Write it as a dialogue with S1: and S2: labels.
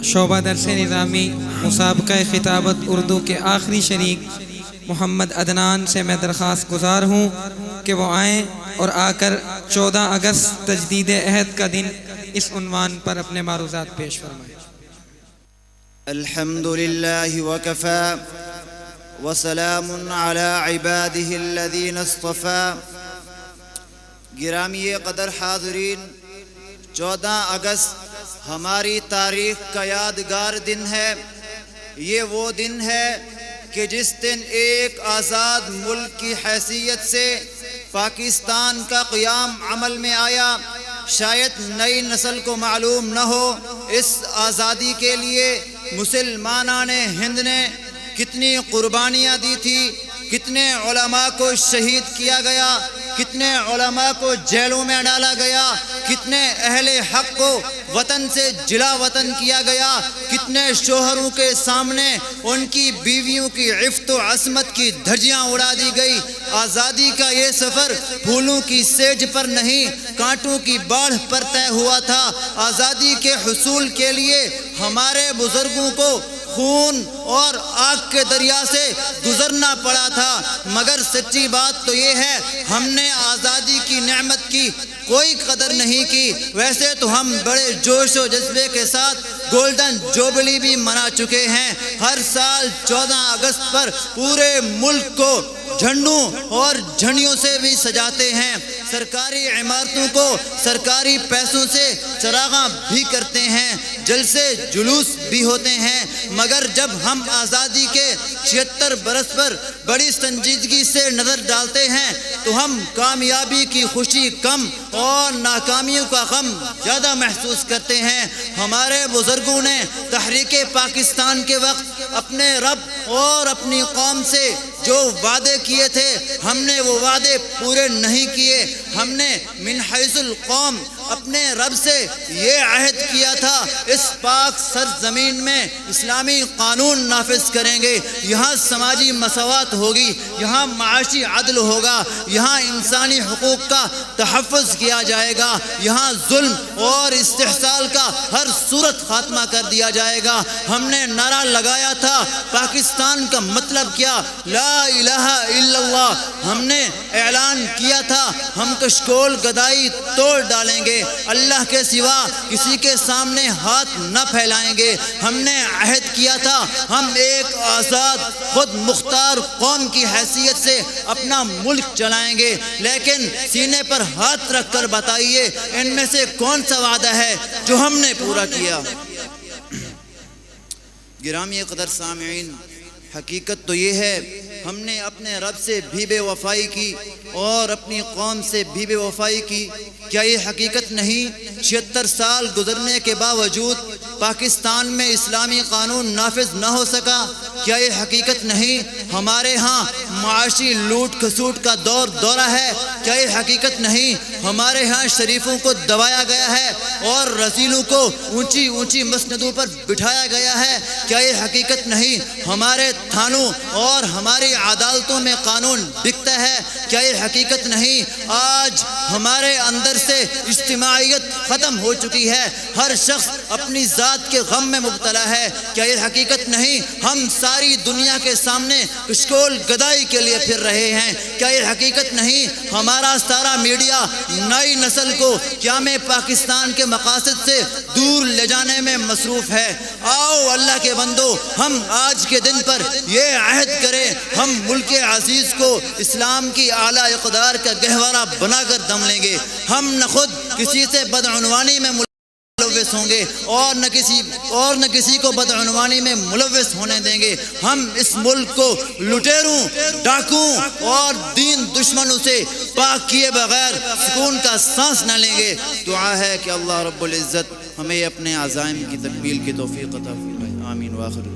S1: شعبہ درس نظامی مسابقہ خطابت اردو کے آخری شریک محمد عدنان سے میں درخواست گزار ہوں کہ وہ آئیں اور آ کر 14 اگست تجدید عہد کا دن اس عنوان پر اپنے معروضات پیش فرمائیں۔
S2: الحمد للہ وکفی وسلام علی عبادہ الذین اصطفی۔ گرامی قدر حاضرین، 14 اگست ہماری تاریخ کا یادگار دن ہے۔ یہ وہ دن ہے کہ جس دن ایک آزاد ملک کی حیثیت سے پاکستان کا قیام عمل میں آیا۔ شاید نئی نسل کو معلوم نہ ہو اس آزادی کے لیے مسلمانان ہند نے کتنی قربانیاں دی تھی، کتنے علماء کو شہید کیا گیا، کتنے علماء کو جیلوں میں ڈالا گیا، کتنے اہل حق کو وطن سے جلا وطن کیا گیا، کتنے شوہروں کے سامنے ان کی بیویوں کی عفت و عصمت کی دھجیاں اڑا دی گئی۔ آزادی کا یہ سفر پھولوں کی سیج پر نہیں، کانٹوں کی باڑھ پر طے ہوا تھا۔ آزادی کے حصول کے لیے ہمارے بزرگوں کو خون اور آگ کے دریا سے گزرنا پڑا تھا، مگر سچی بات تو یہ ہے ہم نے آزادی کی نعمت کی کوئی قدر نہیں کی۔ ویسے تو ہم بڑے جوش و جذبے کے ساتھ گولڈن جوبلی بھی منا چکے ہیں۔ ہر سال 14 اگست پر پورے ملک کو جھنڈوں اور جھنڈیوں سے بھی سجاتے ہیں، سرکاری عمارتوں کو سرکاری پیسوں سے چراغاں بھی کرتے ہیں، جلسے جلوس بھی ہوتے ہیں، مگر جب ہم آزادی کے 76 برس پر بڑی سنجیدگی سے نظر ڈالتے ہیں تو ہم کامیابی کی خوشی کم اور ناکامیوں کا غم زیادہ محسوس کرتے ہیں۔ ہمارے بزرگوں نے تحریک پاکستان کے وقت اپنے رب اور اپنی قوم سے جو وعدے کیے تھے ہم نے وہ وعدے پورے نہیں کیے۔ ہم نے من حیث القوم اپنے رب سے یہ عہد کیا تھا اس پاک سرزمین میں اسلامی قانون نافذ کریں گے، یہاں سماجی مساوات ہوگی، یہاں معاشی عدل ہوگا، یہاں انسانی حقوق کا تحفظ کیا جائے گا، یہاں ظلم اور استحصال کا ہر صورت خاتمہ کر دیا جائے گا۔ ہم نے نعرہ لگایا تھا پاکستان کا مطلب کیا، لا الہ الا اللہ۔ ہم نے اعلان کیا تھا ہم کشکول گدائی توڑ ڈالیں گے، اللہ کے سوا کسی کے سامنے ہاتھ نہ پھیلائیں گے۔ ہم نے عہد کیا تھا ہم ایک آزاد خود مختار قوم کی حیثیت سے اپنا ملک چلائیں گے، لیکن سینے پر ہاتھ رکھ کر بتائیے ان میں سے کون سا وعدہ ہے جو ہم نے پورا کیا؟ گرامی قدر سامعین، حقیقت تو یہ ہے ہم نے اپنے رب سے بھی بے وفائی کی اور اپنی قوم سے بھی بے وفائی کی۔ کیا یہ حقیقت نہیں 76 سال گزرنے کے باوجود پاکستان میں اسلامی قانون نافذ نہ ہو سکا؟ کیا یہ حقیقت نہیں ہمارے ہاں معاشی لوٹ کھسوٹ کا دورہ ہے؟ کیا یہ حقیقت نہیں ہمارے ہاں شریفوں کو دبایا گیا ہے اور رذیلوں کو اونچی اونچی مسندوں پر بٹھایا گیا ہے؟ کیا یہ حقیقت نہیں ہمارے تھانوں اور ہماری عدالتوں میں قانون بکتا ہے؟ کیا یہ حقیقت نہیں آج ہمارے اندر سے اجتماعیت ختم ہو چکی ہے، ہر شخص اپنی ذات کے غم میں مبتلا ہے؟ کیا یہ حقیقت نہیں ہم ساری دنیا کے سامنے کشکول گدائی کے لیے پھر رہے ہیں؟ کیا یہ حقیقت نہیں ہمارا سارا میڈیا نئی نسل کو قیام پاکستان کے مقاصد سے دور لے جانے میں مصروف ہے؟ آؤ اللہ کے بندو، ہم آج کے دن پر یہ عہد کریں ہم ملک عزیز کو اسلام کی اعلیٰ اقدار کا گہوارہ بنا کر دم لیں گے۔ ہم نہ خود کسی سے بدعنوانی میں ملوث ہوں گے اور نہ کسی کو بدعنوانی میں ملوث ہونے دیں گے۔ ہم اس ملک کو لٹیروں، ڈاکوں اور دین دشمنوں سے پاک کیے بغیر سکون کا سانس نہ لیں گے۔ دعا ہے کہ اللہ رب العزت ہمیں اپنے عزائم کی تکمیل کی توفیق عطا فرمائے۔ آمین۔ وآخر